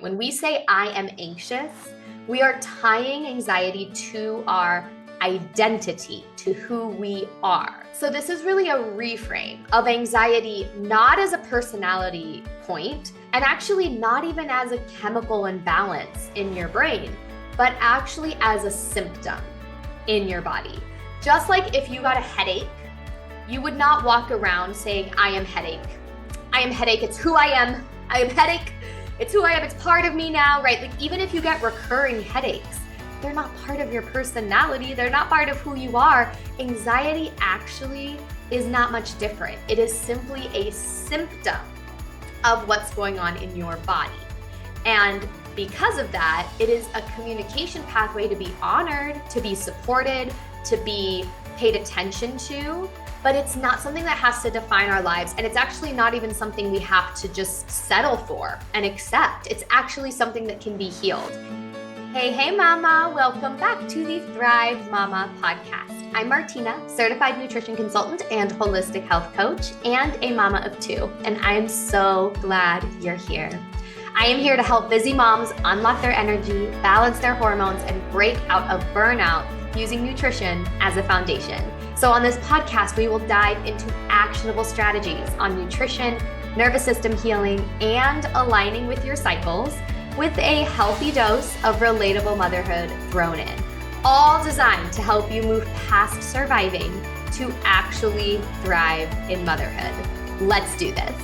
When we say I am anxious, we are tying anxiety to our identity, to who we are. So this is really a reframe of anxiety, not as a personality point, and actually not even as a chemical imbalance in your brain, but actually as a symptom in your body. Just like if you got a headache, you would not walk around saying, I am headache. I am headache, it's who I am. I am headache, it's who I am, it's part of me now, right? Like even if you get recurring headaches, they're not part of your personality, they're not part of who you are. Anxiety actually is not much different. It is simply a symptom of what's going on in your body. And because of that, it is a communication pathway to be honored, to be supported, to be paid attention to, but it's not something that has to define our lives. And it's actually not even something we have to just settle for and accept. It's actually something that can be healed. Hey, mama, welcome back to the Thrive Mama podcast. I'm Martina, certified nutrition consultant and holistic health coach, and a mama of two. And I am so glad you're here. I am here to help busy moms unlock their energy, balance their hormones, and break out of burnout using nutrition as a foundation. So on this podcast, we will dive into actionable strategies on nutrition, nervous system healing, and aligning with your cycles with a healthy dose of relatable motherhood thrown in, all designed to help you move past surviving to actually thrive in motherhood. Let's do this.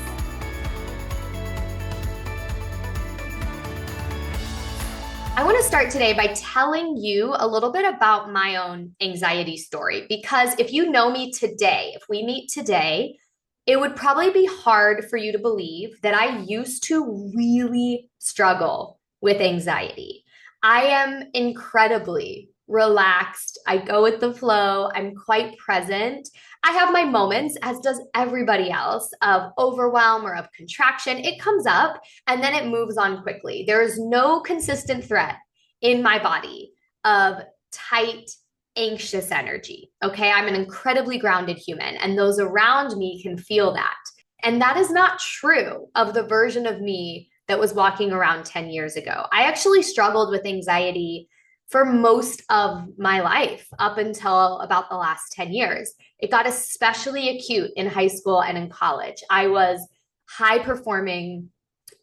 I want to start today by telling you a little bit about my own anxiety story, because if you know me today, if we meet today, it would probably be hard for you to believe that I used to really struggle with anxiety. I am incredibly relaxed. I go with the flow. I'm quite present. I have my moments, as does everybody else, of overwhelm or of contraction. It comes up and then it moves on quickly. There is no consistent threat in my body of tight, anxious energy. Okay. I'm an incredibly grounded human, and those around me can feel that. And that is not true of the version of me that was walking around 10 years ago. I actually struggled with anxiety for most of my life up until about the last 10 years. It got especially acute in high school and in college. I was high performing,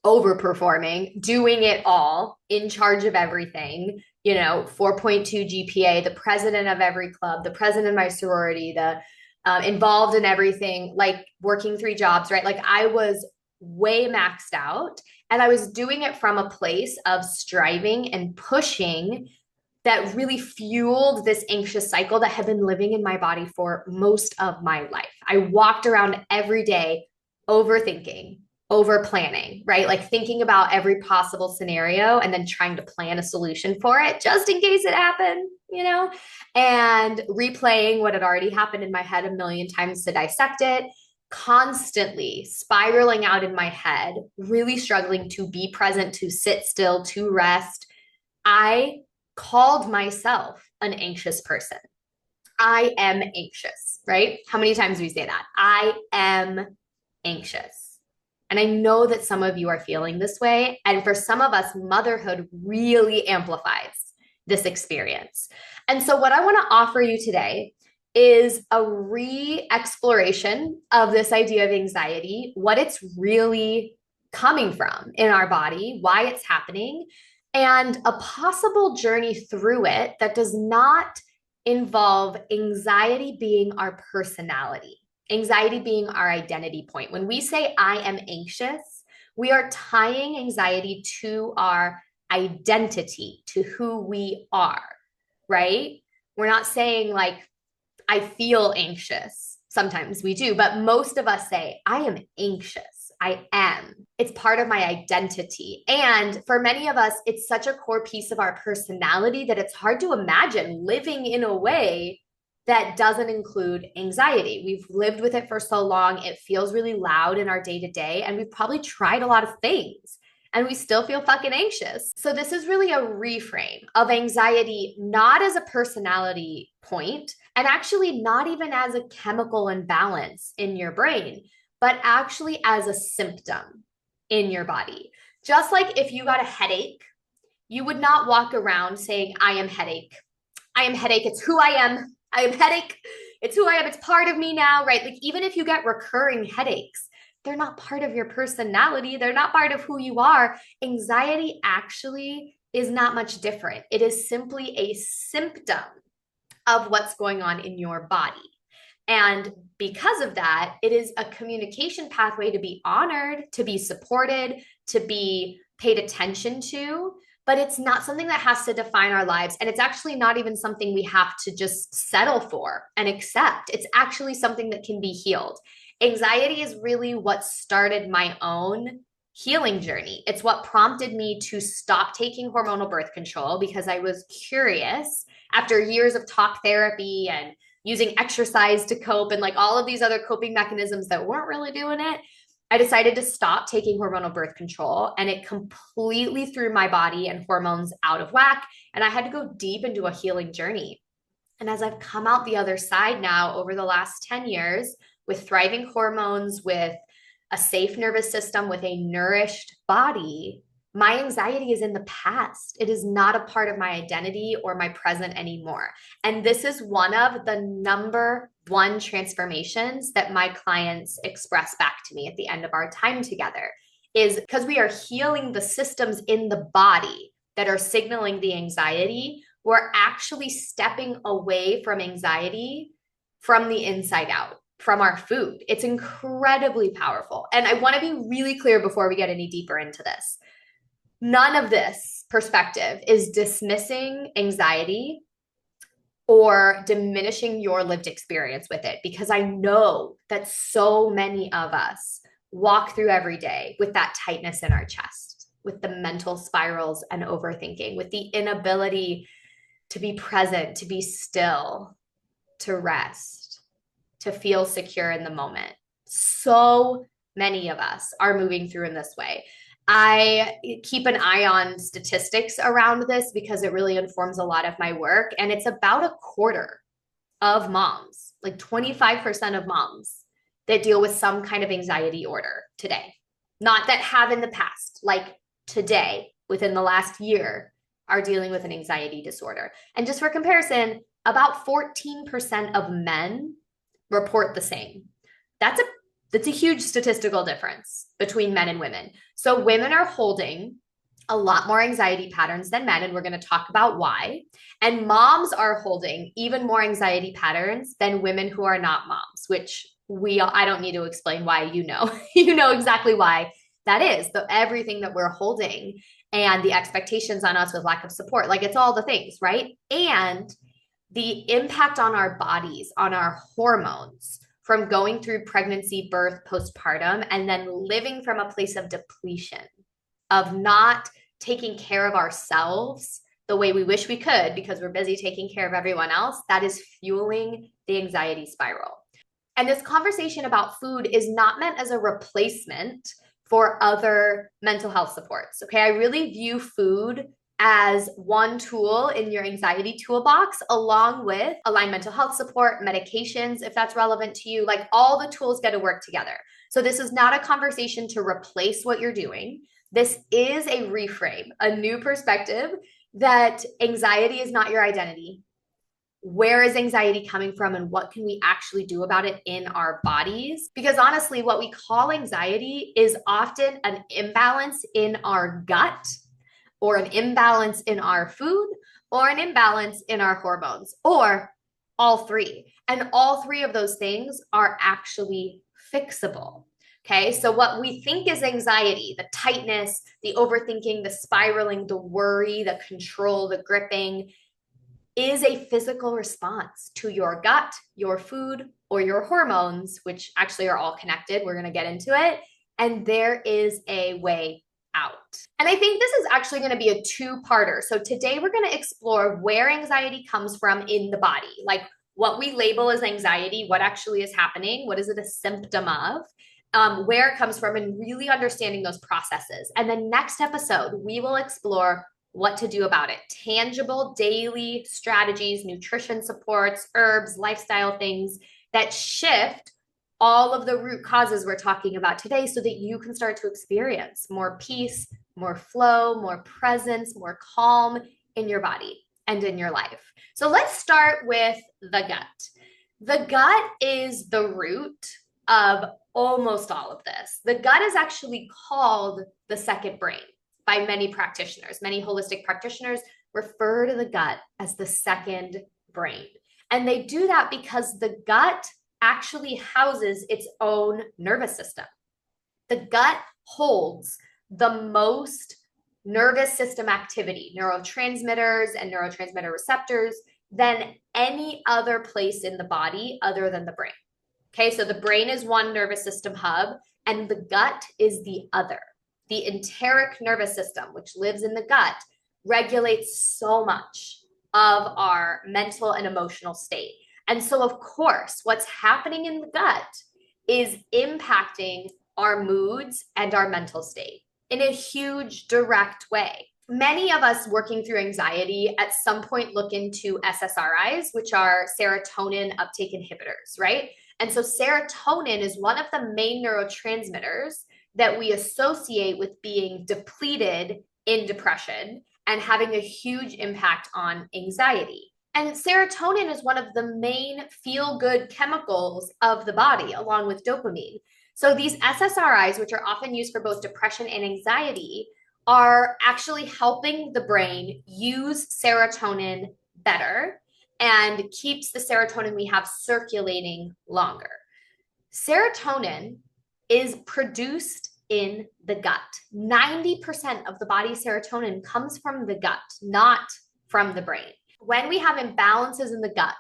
overperforming, doing it all, in charge of everything, 4.2 GPA, the president of every club, the president of my sorority, the involved in everything, like working 3 jobs, right? Like I was way maxed out, and I was doing it from a place of striving and pushing that really fueled this anxious cycle that had been living in my body for most of my life. I walked around every day overthinking, over planning, right? Like thinking about every possible scenario and then trying to plan a solution for it just in case it happened, and replaying what had already happened in my head a million times to dissect it, constantly spiraling out in my head, really struggling to be present, to sit still, to rest. I called myself an anxious person. I am anxious, right? How many times do we say that? I am anxious. And I know that some of you are feeling this way. And for some of us, motherhood really amplifies this experience. And so what I want to offer you today is a re-exploration of this idea of anxiety, what it's really coming from in our body, why it's happening, and a possible journey through it that does not involve anxiety being our personality, anxiety being our identity point. When we say I am anxious, we are tying anxiety to our identity, to who we are, right? We're not saying like, I feel anxious. Sometimes we do, but most of us say, I am anxious. I am. It's part of my identity. And for many of us, it's such a core piece of our personality that it's hard to imagine living in a way that doesn't include anxiety. We've lived with it for so long. It feels really loud in our day to day, and we've probably tried a lot of things and we still feel fucking anxious. So this is really a reframe of anxiety, not as a personality point, and actually not even as a chemical imbalance in your brain, but actually as a symptom in your body. Just like if you got a headache, you would not walk around saying, I am headache. I am headache. It's who I am. I am headache. It's who I am. It's part of me now, right? Like, even if you get recurring headaches, they're not part of your personality. They're not part of who you are. Anxiety actually is not much different. It is simply a symptom of what's going on in your body. And because of that, it is a communication pathway to be honored, to be supported, to be paid attention to, but it's not something that has to define our lives. And it's actually not even something we have to just settle for and accept. It's actually something that can be healed. Anxiety is really what started my own healing journey. It's what prompted me to stop taking hormonal birth control because I was curious after years of talk therapy and using exercise to cope and like all of these other coping mechanisms that weren't really doing it. I decided to stop taking hormonal birth control, and it completely threw my body and hormones out of whack. And I had to go deep into a healing journey. And as I've come out the other side now over the last 10 years with thriving hormones, with a safe nervous system, with a nourished body, my anxiety is in the past. It is not a part of my identity or my present anymore. And this is one of the number one transformations that my clients express back to me at the end of our time together, is because we are healing the systems in the body that are signaling the anxiety. We're actually stepping away from anxiety from the inside out, from our food. It's incredibly powerful. And I want to be really clear before we get any deeper into this. None of this perspective is dismissing anxiety or diminishing your lived experience with it, because I know that so many of us walk through every day with that tightness in our chest, with the mental spirals and overthinking, with the inability to be present, to be still, to rest, to feel secure in the moment. So many of us are moving through in this way. I keep an eye on statistics around this because it really informs a lot of my work. And it's about a quarter of moms, like 25% of moms, that deal with some kind of anxiety order today. Not that have in the past, like today, within the last year, are dealing with an anxiety disorder. And just for comparison, about 14% of men report the same. That's a huge statistical difference between men and women. So women are holding a lot more anxiety patterns than men, and we're going to talk about why. And moms are holding even more anxiety patterns than women who are not moms, which I don't need to explain why, you know, you know exactly why that is. Everything that we're holding and the expectations on us with lack of support, like it's all the things, right? And the impact on our bodies, on our hormones, from going through pregnancy, birth, postpartum, and then living from a place of depletion, of not taking care of ourselves the way we wish we could because we're busy taking care of everyone else, that is fueling the anxiety spiral. And this conversation about food is not meant as a replacement for other mental health supports. Okay, I really view food as one tool in your anxiety toolbox, along with aligned mental health support, medications, if that's relevant to you. Like, all the tools get to work together. So this is not a conversation to replace what you're doing. This is a reframe, a new perspective that anxiety is not your identity. Where is anxiety coming from, and what can we actually do about it in our bodies? Because honestly, what we call anxiety is often an imbalance in our gut, or an imbalance in our food, or an imbalance in our hormones, or all three. And all three of those things are actually fixable. Okay, so what we think is anxiety, the tightness, the overthinking, the spiraling, the worry, the control, the gripping, is a physical response to your gut, your food, or your hormones, which actually are all connected. We're going to get into it. And there is a way out. And I think this is actually going to be a two-parter. So today we're going to explore where anxiety comes from in the body, like what we label as anxiety, what actually is happening, what is it a symptom of, where it comes from, and really understanding those processes. And the next episode, we will explore what to do about it. Tangible daily strategies, nutrition supports, herbs, lifestyle things that shift all of the root causes we're talking about today so that you can start to experience more peace, more flow, more presence, more calm in your body and in your life. So let's start with the gut. The gut is the root of almost all of this. The gut is actually called the second brain by many practitioners. Many holistic practitioners refer to the gut as the second brain. And they do that because the gut actually houses its own nervous system. The gut holds the most nervous system activity, neurotransmitters and neurotransmitter receptors, than any other place in the body other than the brain. Okay, so the brain is one nervous system hub, and the gut is the other. The enteric nervous system, which lives in the gut, regulates so much of our mental and emotional state. And so, of course, what's happening in the gut is impacting our moods and our mental state in a huge, direct way. Many of us working through anxiety at some point look into SSRIs, which are serotonin uptake inhibitors, right? And so serotonin is one of the main neurotransmitters that we associate with being depleted in depression and having a huge impact on anxiety. And serotonin is one of the main feel-good chemicals of the body, along with dopamine. So these SSRIs, which are often used for both depression and anxiety, are actually helping the brain use serotonin better and keeps the serotonin we have circulating longer. Serotonin is produced in the gut. 90% of the body's serotonin comes from the gut, not from the brain. When we have imbalances in the gut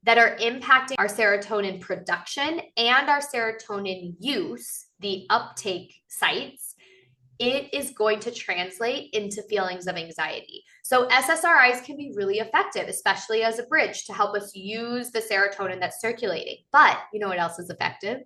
that are impacting our serotonin production and our serotonin use, the uptake sites, it is going to translate into feelings of anxiety. So SSRIs can be really effective, especially as a bridge to help us use the serotonin that's circulating. But you know what else is effective?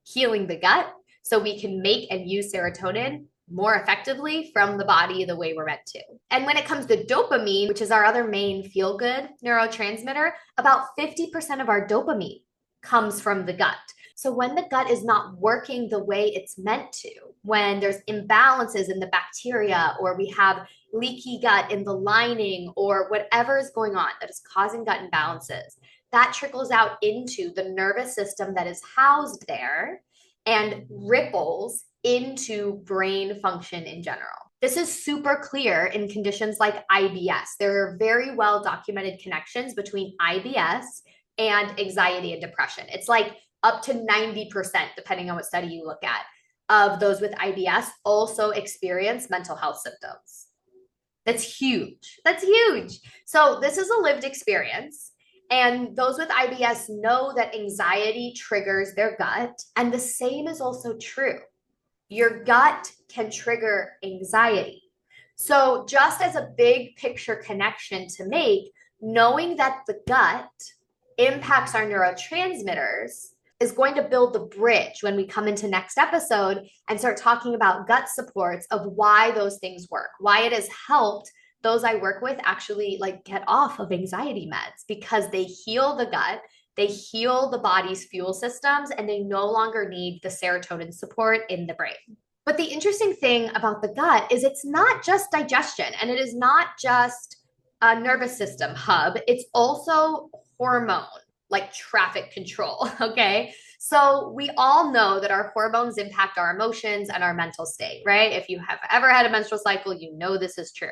Healing the gut so we can make and use serotonin more effectively from the body the way we're meant to. And when it comes to dopamine, which is our other main feel-good neurotransmitter, about 50% of our dopamine comes from the gut. So when the gut is not working the way it's meant to, when there's imbalances in the bacteria, or we have leaky gut in the lining, or whatever is going on that is causing gut imbalances, that trickles out into the nervous system that is housed there and ripples into brain function in general. This is super clear in conditions like IBS. There are very well documented connections between IBS and anxiety and depression. It's like up to 90%, depending on what study you look at, of those with IBS also experience mental health symptoms. That's huge. That's huge. So this is a lived experience. And those with IBS know that anxiety triggers their gut. And the same is also true. Your gut can trigger anxiety. So just as a big picture connection to make, knowing that the gut impacts our neurotransmitters is going to build the bridge when we come into next episode and start talking about gut supports of why those things work, why it has helped those I work with actually like get off of anxiety meds, because they heal the gut, they heal the body's fuel systems, and they no longer need the serotonin support in the brain. But the interesting thing about the gut is it's not just digestion, and it is not just a nervous system hub. It's also hormone, like traffic control, okay? So we all know that our hormones impact our emotions and our mental state, right? If you have ever had a menstrual cycle, you know this is true.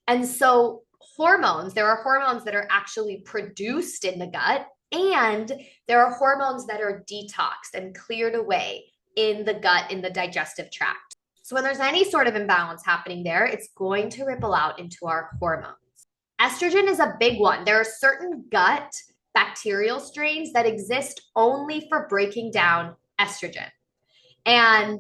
And so hormones, there are hormones that are actually produced in the gut, and there are hormones that are detoxed and cleared away in the gut, in the digestive tract. So when there's any sort of imbalance happening there, it's going to ripple out into our hormones. Estrogen is a big one. There are certain gut bacterial strains that exist only for breaking down estrogen. And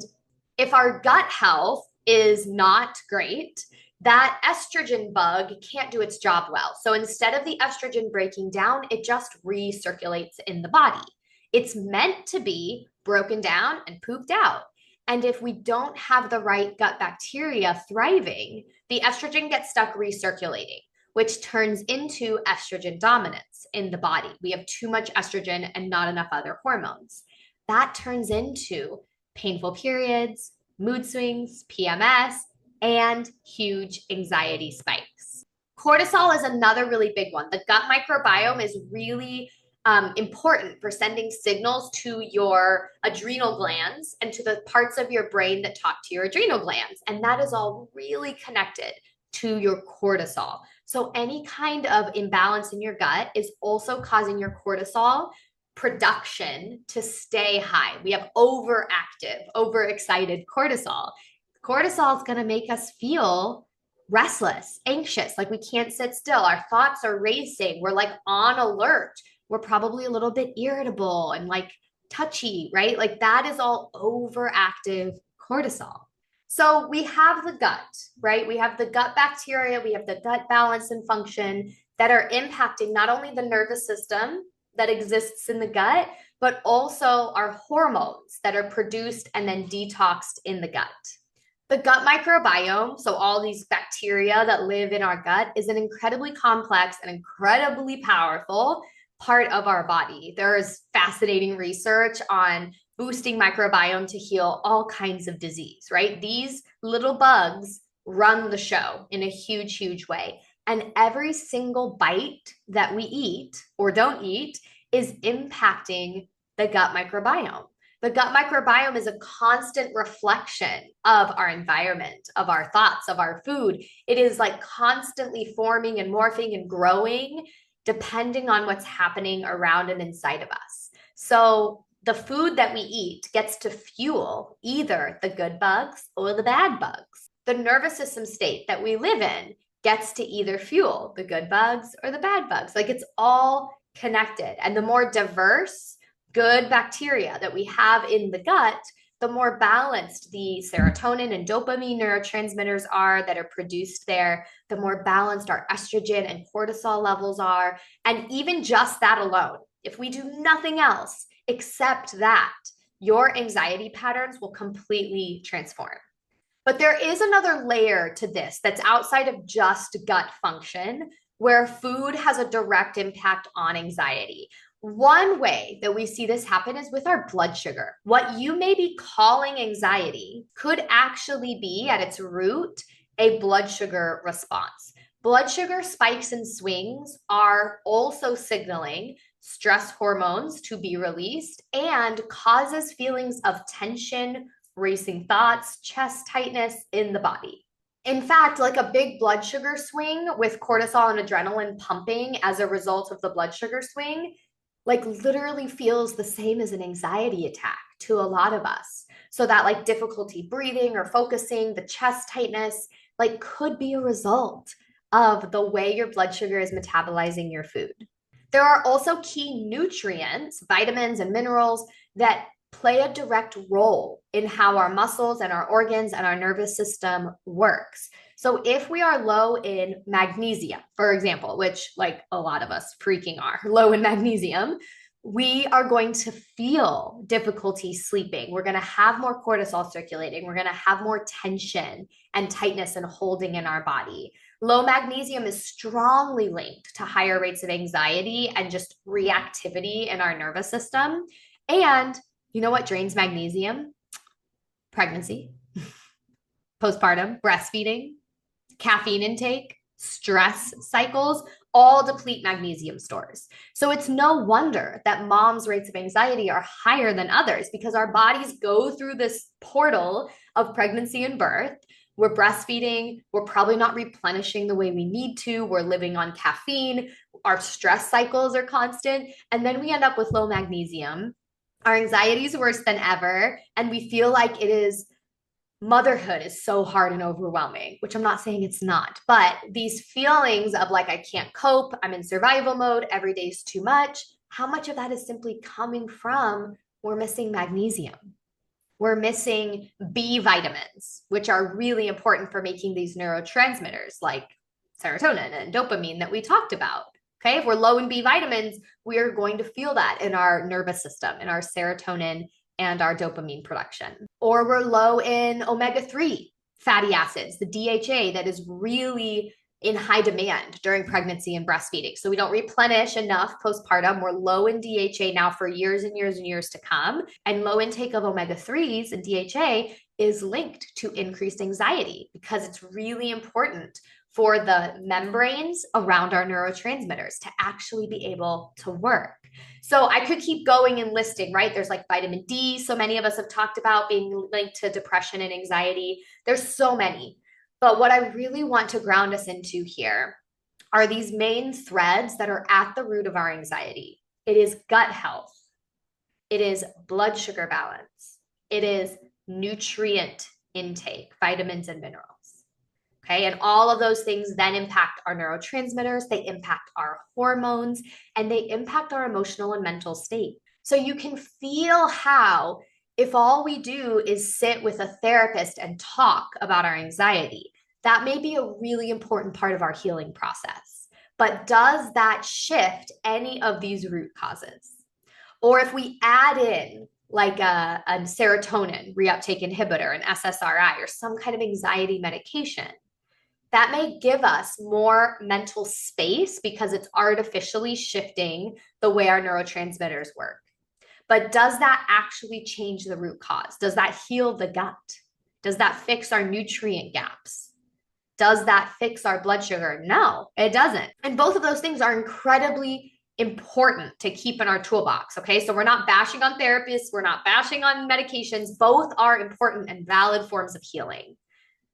if our gut health is not great, that estrogen bug can't do its job well. So instead of the estrogen breaking down, it just recirculates in the body. It's meant to be broken down and pooped out. And if we don't have the right gut bacteria thriving, the estrogen gets stuck recirculating, which turns into estrogen dominance in the body. We have too much estrogen and not enough other hormones. That turns into painful periods, mood swings, PMS, and huge anxiety spikes. Cortisol is another really big one. The gut microbiome is really important for sending signals to your adrenal glands and to the parts of your brain that talk to your adrenal glands. And that is all really connected to your cortisol. So any kind of imbalance in your gut is also causing your cortisol production to stay high. We have overactive, overexcited cortisol. Cortisol is going to make us feel restless, anxious, like we can't sit still. Our thoughts are racing. We're like on alert. We're probably a little bit irritable and like touchy, right? Like that is all overactive cortisol. So we have the gut, right? We have the gut bacteria, we have the gut balance and function that are impacting not only the nervous system that exists in the gut, but also our hormones that are produced and then detoxed in the gut. The gut microbiome, so all these bacteria that live in our gut, is an incredibly complex and incredibly powerful part of our body. There is fascinating research on boosting microbiome to heal all kinds of disease, right? These little bugs run the show in a huge, huge way. And every single bite that we eat or don't eat is impacting the gut microbiome. The gut microbiome is a constant reflection of our environment, of our thoughts, of our food. It is like constantly forming and morphing and growing depending on what's happening around and inside of us. So the food that we eat gets to fuel either the good bugs or the bad bugs. The nervous system state that we live in gets to either fuel the good bugs or the bad bugs. Like it's all connected. And the more diverse good bacteria that we have in the gut, the more balanced the serotonin and dopamine neurotransmitters are that are produced there, the more balanced our estrogen and cortisol levels are. And even just that alone, if we do nothing else except that, your anxiety patterns will completely transform. But there is another layer to this that's outside of just gut function, where food has a direct impact on anxiety. One way that we see this happen is with our blood sugar. What you may be calling anxiety could actually be at its root a blood sugar response. Blood sugar spikes and swings are also signaling stress hormones to be released and causes feelings of tension, racing thoughts, chest tightness in the body. In fact, like a big blood sugar swing with cortisol and adrenaline pumping as a result of the blood sugar swing, like literally feels the same as an anxiety attack to a lot of us. So that like difficulty breathing or focusing, the chest tightness, like could be a result of the way your blood sugar is metabolizing your food. There are also key nutrients, vitamins and minerals that play a direct role in how our muscles and our organs and our nervous system works. So if we are low in magnesium, for example, which like a lot of us freaking are low in magnesium, we are going to feel difficulty sleeping. We're going to have more cortisol circulating. We're going to have more tension and tightness and holding in our body. Low magnesium is strongly linked to higher rates of anxiety and just reactivity in our nervous system. And you know what drains magnesium? Pregnancy, postpartum, breastfeeding, caffeine intake, stress cycles, all deplete magnesium stores. So it's no wonder that moms' rates of anxiety are higher than others because our bodies go through this portal of pregnancy and birth. We're breastfeeding. We're probably not replenishing the way we need to. We're living on caffeine. Our stress cycles are constant. And then we end up with low magnesium. Our anxiety is worse than ever. And we feel like motherhood is so hard and overwhelming, which I'm not saying it's not, but these feelings of like, I can't cope, I'm in survival mode, every day is too much. How much of that is simply coming from we're missing magnesium? We're missing B vitamins, which are really important for making these neurotransmitters like serotonin and dopamine that we talked about. Okay, if we're low in B vitamins, we are going to feel that in our nervous system, in our serotonin and our dopamine production. Or we're low in omega-3 fatty acids, the DHA that is really in high demand during pregnancy and breastfeeding. So we don't replenish enough postpartum. We're low in DHA now for years and years and years to come. And low intake of omega-3s and DHA is linked to increased anxiety because it's really important for the membranes around our neurotransmitters to actually be able to work. So I could keep going and listing, right? There's like vitamin D. So many of us have talked about being linked to depression and anxiety. There's so many. But what I really want to ground us into here are these main threads that are at the root of our anxiety. It is gut health. It is blood sugar balance. It is nutrient intake, vitamins and minerals. Okay. And all of those things then impact our neurotransmitters, they impact our hormones, and they impact our emotional and mental state. So you can feel how, if all we do is sit with a therapist and talk about our anxiety, that may be a really important part of our healing process. But does that shift any of these root causes? Or if we add in like a serotonin reuptake inhibitor, an SSRI, or some kind of anxiety medication, that may give us more mental space because it's artificially shifting the way our neurotransmitters work. But does that actually change the root cause? Does that heal the gut? Does that fix our nutrient gaps? Does that fix our blood sugar? No, it doesn't. And both of those things are incredibly important to keep in our toolbox. Okay. So we're not bashing on therapists. We're not bashing on medications. Both are important and valid forms of healing.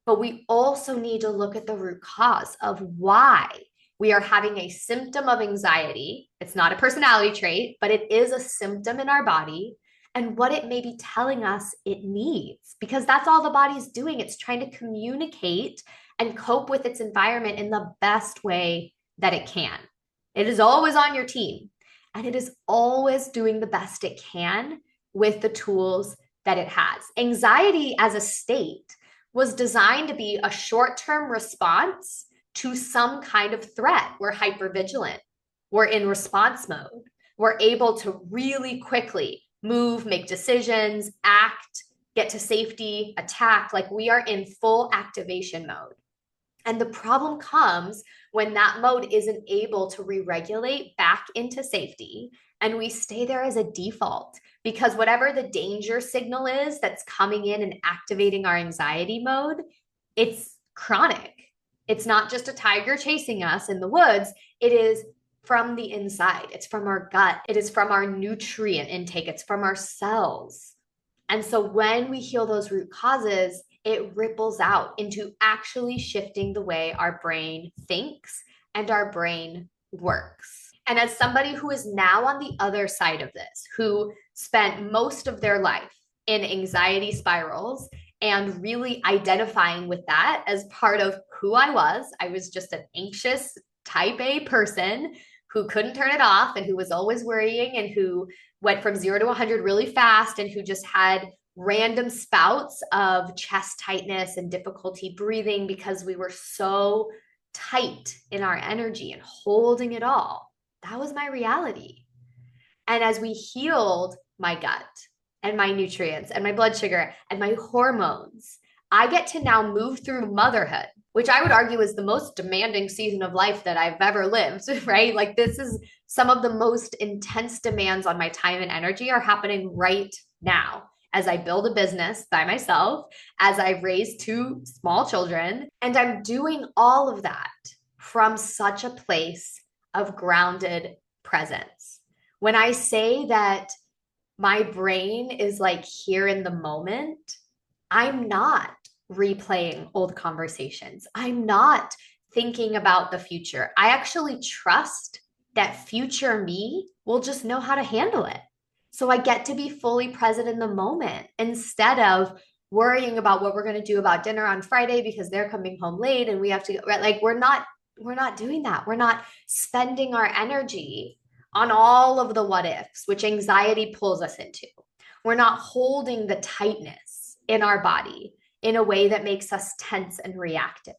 But we also need to look at the root cause of why we are having a symptom of anxiety. It's not a personality trait, but it is a symptom in our body and what it may be telling us it needs, because that's all the body's doing. It's trying to communicate and cope with its environment in the best way that it can. It is always on your team, and it is always doing the best it can with the tools that it has. Anxiety as a state was designed to be a short-term response to some kind of threat. We're hypervigilant. We're in response mode. We're able to really quickly move, make decisions, act, get to safety, attack. Like we are in full activation mode. And the problem comes when that mode isn't able to re-regulate back into safety, and we stay there as a default because whatever the danger signal is that's coming in and activating our anxiety mode, it's chronic. It's not just a tiger chasing us in the woods. It is from the inside. It's from our gut. It is from our nutrient intake. It's from our cells. And so when we heal those root causes, it ripples out into actually shifting the way our brain thinks and our brain works. And as somebody who is now on the other side of this, who spent most of their life in anxiety spirals and really identifying with that as part of who I was just an anxious type A person who couldn't turn it off and who was always worrying and who went from 0 to 100 really fast and who just had random spouts of chest tightness and difficulty breathing because we were so tight in our energy and holding it all. That was my reality. And as we healed my gut and my nutrients and my blood sugar and my hormones, I get to now move through motherhood, which I would argue is the most demanding season of life that I've ever lived, right? Like this is some of the most intense demands on my time and energy are happening right now as I build a business by myself, as I raise 2 small children, and I'm doing all of that from such a place of grounded presence. When I say that my brain is like here in the moment, I'm not replaying old conversations. I'm not thinking about the future. I actually trust that future me will just know how to handle it. So I get to be fully present in the moment instead of worrying about what we're going to do about dinner on Friday because they're coming home late and we have to go, right? Like we're not doing that. We're not spending our energy on all of the what ifs, which anxiety pulls us into. We're not holding the tightness in our body in a way that makes us tense and reactive.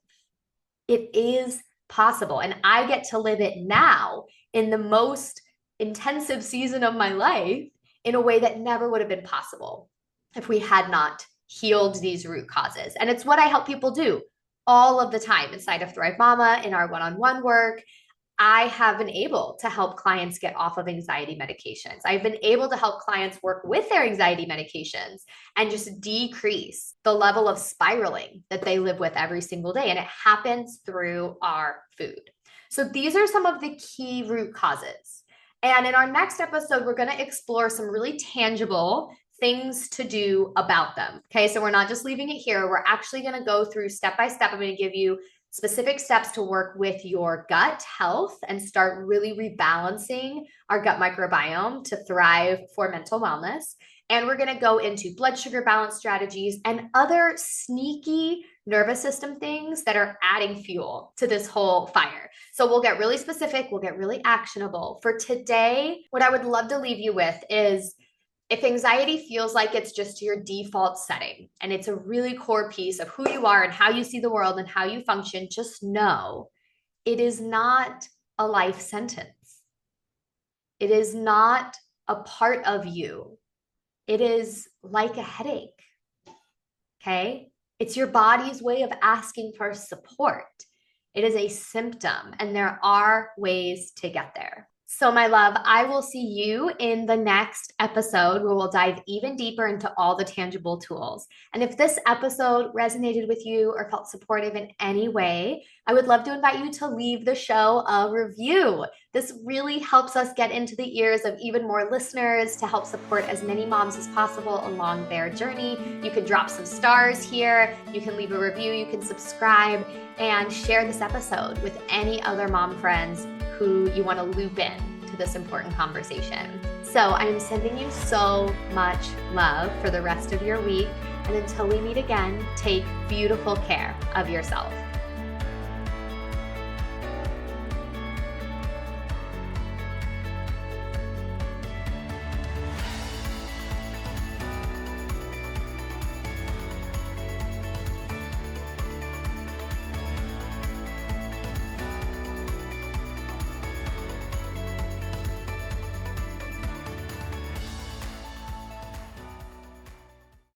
It is possible. And I get to live it now in the most intensive season of my life in a way that never would have been possible if we had not healed these root causes. And it's what I help people do all of the time inside of Thrive Mama, in our one-on-one work. I have been able to help clients get off of anxiety medications. I've been able to help clients work with their anxiety medications and just decrease the level of spiraling that they live with every single day. And it happens through our food. So these are some of the key root causes. And in our next episode, we're going to explore some really tangible things to do about them. Okay, so we're not just leaving it here. We're actually going to go through step by step. I'm going to give you specific steps to work with your gut health and start really rebalancing our gut microbiome to thrive for mental wellness. And we're going to go into blood sugar balance strategies and other sneaky nervous system things that are adding fuel to this whole fire. So we'll get really specific, we'll get really actionable. For today, what I would love to leave you with is, if anxiety feels like it's just your default setting and it's a really core piece of who you are and how you see the world and how you function, just know it is not a life sentence. It is not a part of you. It is like a headache, okay? It's your body's way of asking for support. It is a symptom, and there are ways to get there. So my love, I will see you in the next episode where we'll dive even deeper into all the tangible tools. And if this episode resonated with you or felt supportive in any way, I would love to invite you to leave the show a review. This really helps us get into the ears of even more listeners to help support as many moms as possible along their journey. You can drop some stars here. You can leave a review. You can subscribe and share this episode with any other mom friends who you want to loop in to this important conversation. So I'm sending you so much love for the rest of your week. And until we meet again, take beautiful care of yourself.